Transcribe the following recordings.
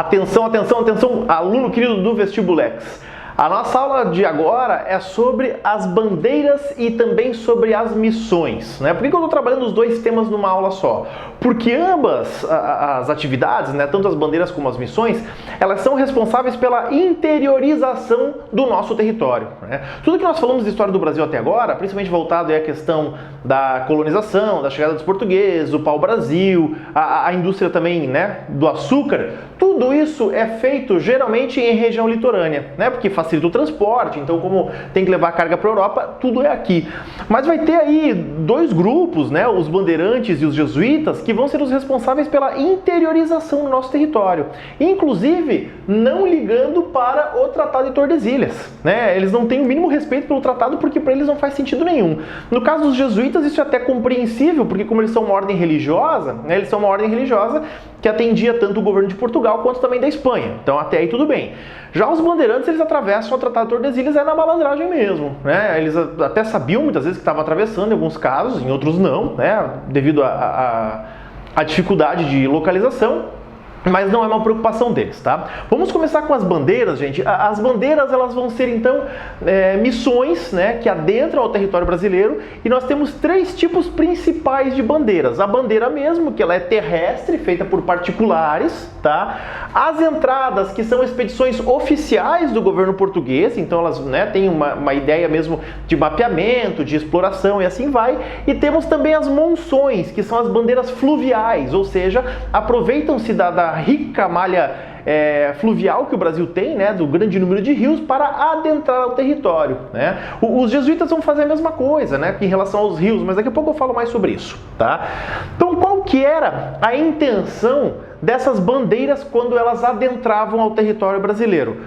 Atenção, atenção, atenção, aluno querido do Vestibulex. A nossa aula de agora é sobre as bandeiras e também sobre as missões, né? Por que eu estou trabalhando os dois temas numa aula só? Porque ambas as atividades, né, tanto as bandeiras como as missões, elas são responsáveis pela interiorização do nosso território, né? Tudo que nós falamos de história do Brasil até agora, principalmente voltado à questão da colonização, da chegada dos portugueses, o pau-brasil, a indústria também, né, do açúcar, tudo isso é feito geralmente em região litorânea, né? Porque facilita o transporte, então como tem que levar carga para a Europa, tudo é aqui. Mas vai ter aí dois grupos, né? Os bandeirantes e os jesuítas, que vão ser os responsáveis pela interiorização do nosso território, inclusive não ligando para o Tratado de Tordesilhas, né? Eles não têm o mínimo respeito pelo tratado porque para eles não faz sentido nenhum. No caso dos jesuítas isso é até compreensível, porque como eles são uma ordem religiosa, né? Eles são uma ordem religiosa que atendia tanto o governo de Portugal quanto também da Espanha. Então até aí tudo bem. Já os bandeirantes, eles atravessam o Tratado de Tordesilhas na malandragem mesmo, né? Eles até sabiam muitas vezes que estavam atravessando em alguns casos, em outros não, né? Devido à dificuldade de localização. Mas não é uma preocupação deles, tá? Vamos começar com as bandeiras, gente. As bandeiras, elas vão ser, então, missões, né, que adentram ao território brasileiro, e nós temos três tipos principais de bandeiras. A bandeira mesmo, que ela é terrestre, feita por particulares, tá? As entradas, que são expedições oficiais do governo português, então elas, né, têm uma ideia mesmo de mapeamento, de exploração e assim vai. E temos também as monções, que são as bandeiras fluviais, ou seja, aproveitam-se da rica malha fluvial que o Brasil tem, né, do grande número de rios, para adentrar o território, né? Os jesuítas vão fazer a mesma coisa, né, em relação aos rios, mas daqui a pouco eu falo mais sobre isso, tá? Então, qual que era a intenção dessas bandeiras quando elas adentravam ao território brasileiro?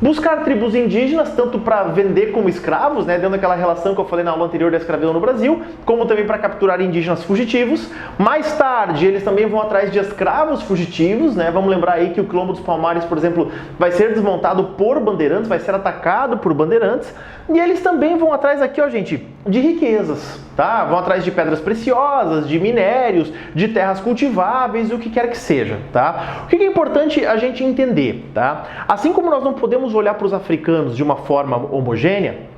Buscar tribos indígenas, tanto para vender como escravos, né, dentro daquela relação que eu falei na aula anterior da escravidão no Brasil, como também para capturar indígenas fugitivos. Mais tarde, eles também vão atrás de escravos fugitivos, né? Vamos lembrar aí que o Quilombo dos Palmares, por exemplo, vai ser desmontado por bandeirantes, vai ser atacado por bandeirantes. E eles também vão atrás aqui, ó, gente, de riquezas, tá? Vão atrás de pedras preciosas, de minérios, de terras cultiváveis, o que quer que seja, tá? O que é importante a gente entender, tá? Assim como nós não podemos olhar para os africanos de uma forma homogênea,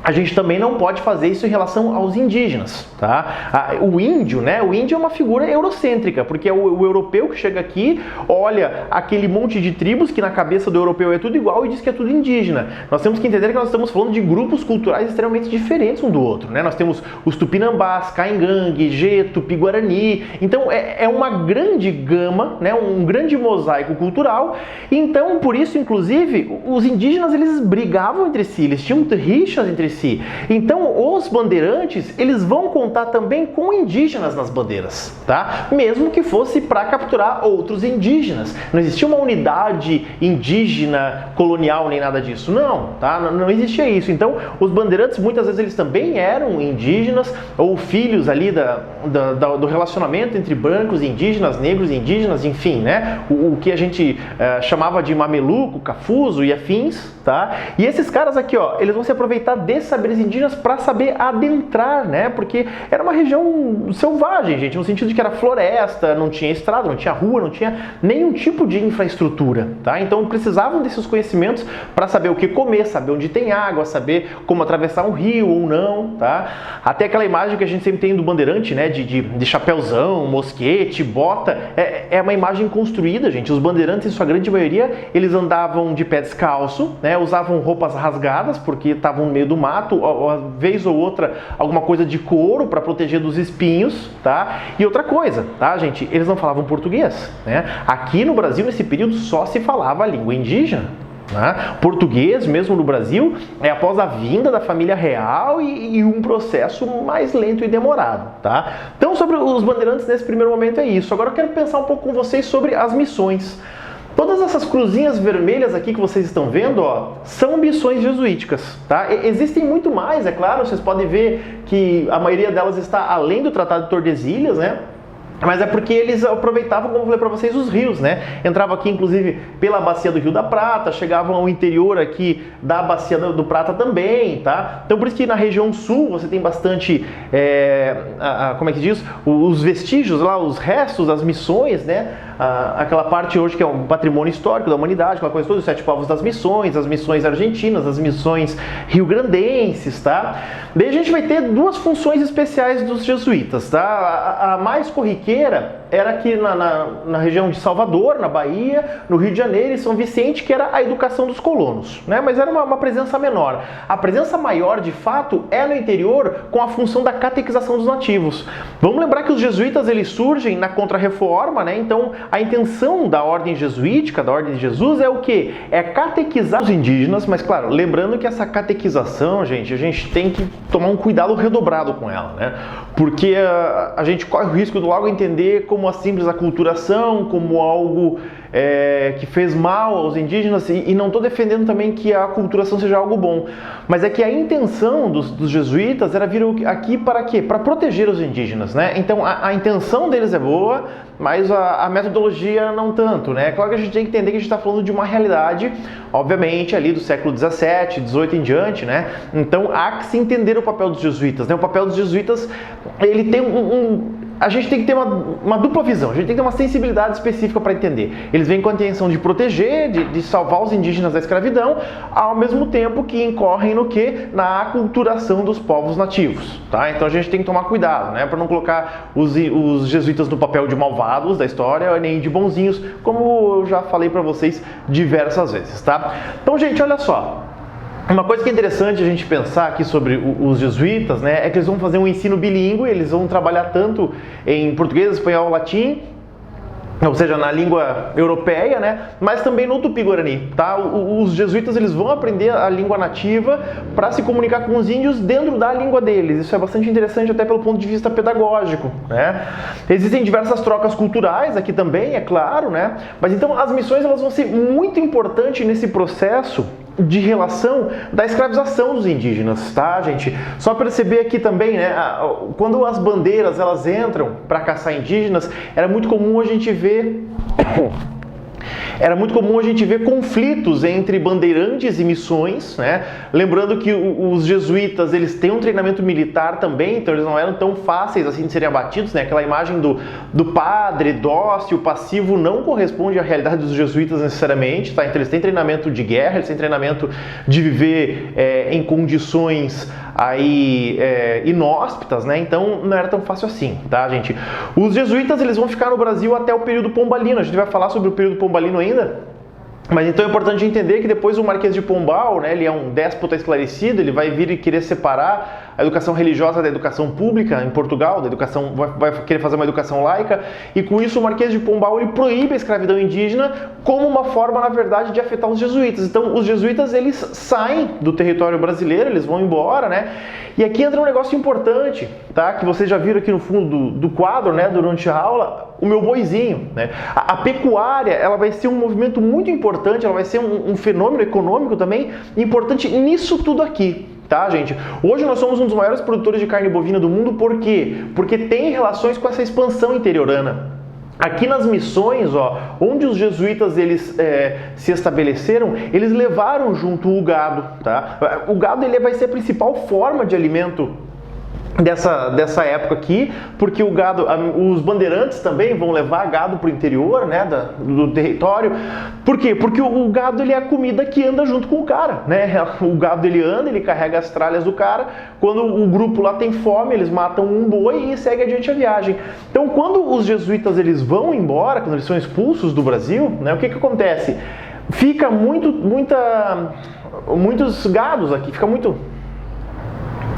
a gente também não pode fazer isso em relação aos indígenas, tá? O índio, né? O índio é uma figura eurocêntrica, porque é o europeu que chega aqui, olha aquele monte de tribos que na cabeça do europeu é tudo igual e diz que é tudo indígena. Nós temos que entender que nós estamos falando de grupos culturais extremamente diferentes um do outro, né? Nós temos os Tupinambás, Caingangue, Gê, Tupi-Guarani. Então é uma grande gama, né? Um grande mosaico cultural. Então, por isso, inclusive, os indígenas, eles brigavam entre si, eles tinham rixas entre si. Então, os bandeirantes, eles vão contar também com indígenas nas bandeiras, tá? Mesmo que fosse para capturar outros indígenas. Não existia uma unidade indígena colonial nem nada disso, não, tá? Não existia isso. Então, os bandeirantes, muitas vezes, eles também eram indígenas ou filhos ali do relacionamento entre brancos e indígenas, negros e indígenas, enfim, né? O que a gente chamava de mameluco, cafuso e afins, tá? E esses caras aqui, ó, eles vão se aproveitar desses saberes indígenas para saber adentrar, né? Porque era uma região selvagem, gente, no sentido de que era floresta, não tinha estrada, não tinha rua, não tinha nenhum tipo de infraestrutura, tá? Então precisavam desses conhecimentos para saber o que comer, saber onde tem água, saber como atravessar um rio ou não, tá? Até aquela imagem que a gente sempre tem do bandeirante, né? De chapéuzão, mosquete, bota, é uma imagem construída, gente. Os bandeirantes, em sua grande maioria, eles andavam de pé descalço, né? Usavam roupas rasgadas porque estavam no meio do mato, vez ou outra alguma coisa de couro para proteger dos espinhos, tá? E outra coisa, tá, gente? Eles não falavam português, né? Aqui no Brasil, nesse período, só se falava a língua indígena, né? Português, mesmo no Brasil, é após a vinda da família real e um processo mais lento e demorado, tá? Então, sobre os bandeirantes nesse primeiro momento é isso. Agora eu quero pensar um pouco com vocês sobre as missões. Todas essas cruzinhas vermelhas aqui que vocês estão vendo, ó, são missões jesuíticas, tá? Existem muito mais, é claro, vocês podem ver que a maioria delas está além do Tratado de Tordesilhas, né? Mas é porque eles aproveitavam, como eu falei para vocês, os rios, né? Entrava aqui, inclusive, pela bacia do Rio da Prata, chegavam ao interior aqui da bacia do Prata também, tá? Então, por isso que na região sul você tem bastante, como é que diz? Os vestígios lá, os restos das missões, né? Aquela parte hoje que é um patrimônio histórico da humanidade, aquela coisa toda, os 7 povos das missões, as missões argentinas, as missões rio-grandenses, tá? Daí a gente vai ter 2 funções especiais dos jesuítas, tá? A mais corriqueira era aqui na região de Salvador, na Bahia, no Rio de Janeiro e São Vicente, que era a educação dos colonos, né? Mas era uma presença menor. A presença maior, de fato, é no interior com a função da catequização dos nativos. Vamos lembrar que os jesuítas, eles surgem na Contra-Reforma, né? Então, a intenção da ordem jesuítica, da ordem de Jesus, é o quê? É catequizar os indígenas, mas claro, lembrando que essa catequização, gente, a gente tem que tomar um cuidado redobrado com ela, né? Porque a gente corre o risco de logo entender como a simples aculturação, como algo que fez mal aos indígenas, e não estou defendendo também que a aculturação seja algo bom, mas é que a intenção dos jesuítas era vir aqui para quê? Para proteger os indígenas, né? Então a intenção deles é boa, mas a metodologia não tanto, né? Claro que a gente tem que entender que a gente está falando de uma realidade, obviamente, ali do século 17, 18 em diante, né? Então há que se entender o papel dos jesuítas, né? O papel dos jesuítas, ele tem a gente tem que ter uma dupla visão, a gente tem que ter uma sensibilidade específica para entender. Eles vêm com a intenção de proteger, de salvar os indígenas da escravidão, ao mesmo tempo que incorrem no quê? Na aculturação dos povos nativos, tá? Então a gente tem que tomar cuidado, né? Para não colocar os jesuítas no papel de malvados da história, nem de bonzinhos, como eu já falei para vocês diversas vezes, tá? Então, gente, olha só. Uma coisa que é interessante a gente pensar aqui sobre os jesuítas, né, é que eles vão fazer um ensino bilíngue, eles vão trabalhar tanto em português, espanhol, latim, ou seja, na língua europeia, né, mas também no tupi-guarani, tá? Os jesuítas, eles vão aprender a língua nativa para se comunicar com os índios dentro da língua deles. Isso é bastante interessante até pelo ponto de vista pedagógico, né? Existem diversas trocas culturais aqui também, é claro, né? Mas então as missões, elas vão ser muito importantes nesse processo de relação da escravização dos indígenas, tá, gente? Só perceber aqui também, né, quando as bandeiras elas entram para caçar indígenas, era muito comum a gente ver conflitos entre bandeirantes e missões, né? Lembrando que os jesuítas, eles têm um treinamento militar também, então eles não eram tão fáceis assim de serem abatidos, né? Aquela imagem do padre dócil, passivo, não corresponde à realidade dos jesuítas necessariamente, tá? Então eles têm treinamento de guerra, eles têm treinamento de viver em condições aí inóspitas, né? Então não era tão fácil assim, tá, gente? Os jesuítas, eles vão ficar no Brasil até o período pombalino. A gente vai falar sobre o período pombalino ainda. Mas então é importante entender que depois o Marquês de Pombal, né, ele é um déspota esclarecido, ele vai vir e querer separar a educação religiosa da educação pública em Portugal, da educação, vai querer fazer uma educação laica, e com isso o Marquês de Pombal, ele proíbe a escravidão indígena como uma forma, na verdade, de afetar os jesuítas. Então os jesuítas, eles saem do território brasileiro, eles vão embora, né? E aqui entra um negócio importante, tá? Que vocês já viram aqui no fundo do quadro, né, durante a aula, o meu boizinho, né? A pecuária, ela vai ser um movimento muito importante, ela vai ser um fenômeno econômico também importante nisso tudo aqui, tá, gente? Hoje nós somos um dos maiores produtores de carne bovina do mundo, por quê? Porque tem relações com essa expansão interiorana. Aqui nas missões, ó, onde os jesuítas eles se estabeleceram, eles levaram junto o gado, tá? O gado, ele vai ser a principal forma de alimento dessa época aqui, porque o gado, os bandeirantes também vão levar gado para o interior, né, do território. Por quê? Porque o gado, ele é a comida que anda junto com o cara, né? O gado, ele anda, ele carrega as tralhas do cara. Quando o grupo lá tem fome, eles matam um boi e seguem adiante a viagem. Então, quando os jesuítas eles vão embora, quando eles são expulsos do Brasil, né, o que acontece? Fica muitos gados aqui, fica muito...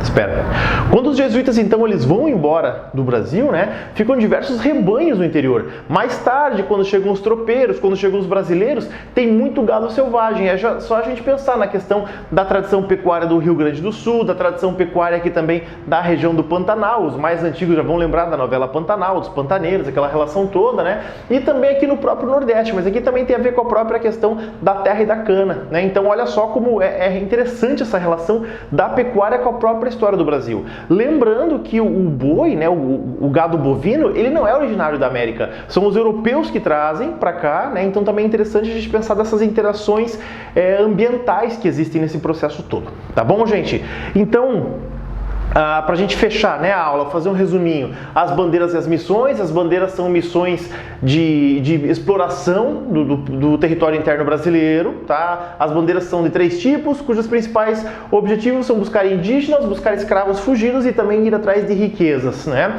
Espera. Quando os jesuítas, então, eles vão embora do Brasil, né, ficam diversos rebanhos no interior. Mais tarde, quando chegam os tropeiros, quando chegam os brasileiros, tem muito gado selvagem. É só a gente pensar na questão da tradição pecuária do Rio Grande do Sul, da tradição pecuária aqui também da região do Pantanal. Os mais antigos já vão lembrar da novela Pantanal, dos pantaneiros, aquela relação toda, né? E também aqui no próprio Nordeste, mas aqui também tem a ver com a própria questão da terra e da cana, né? Então, olha só como é interessante essa relação da pecuária com a própria própria história do Brasil. Lembrando que o boi, né, o gado bovino, ele não é originário da América. São os europeus que trazem para cá, né? Então também é interessante a gente pensar dessas interações ambientais que existem nesse processo todo. Tá bom, gente? Então, para a gente fechar, né, a aula, fazer um resuminho. As bandeiras e as missões. As bandeiras são missões de exploração do território interno brasileiro. Tá? As bandeiras são de 3 tipos, cujos principais objetivos são buscar indígenas, buscar escravos fugidos e também ir atrás de riquezas. Né?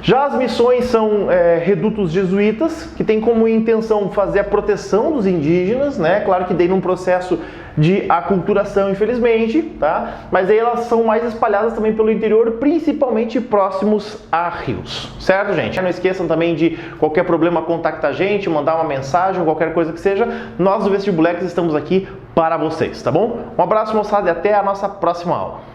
Já as missões são redutos jesuítas, que tem como intenção fazer a proteção dos indígenas, né? Claro que daí num processo de aculturação, infelizmente, tá? Mas aí elas são mais espalhadas também pelo interior, principalmente próximos a rios, certo, gente? Não esqueçam também de qualquer problema contactar a gente, mandar uma mensagem, qualquer coisa que seja. Nós do Vestibulex estamos aqui para vocês, tá bom? Um abraço, moçada, e até a nossa próxima aula.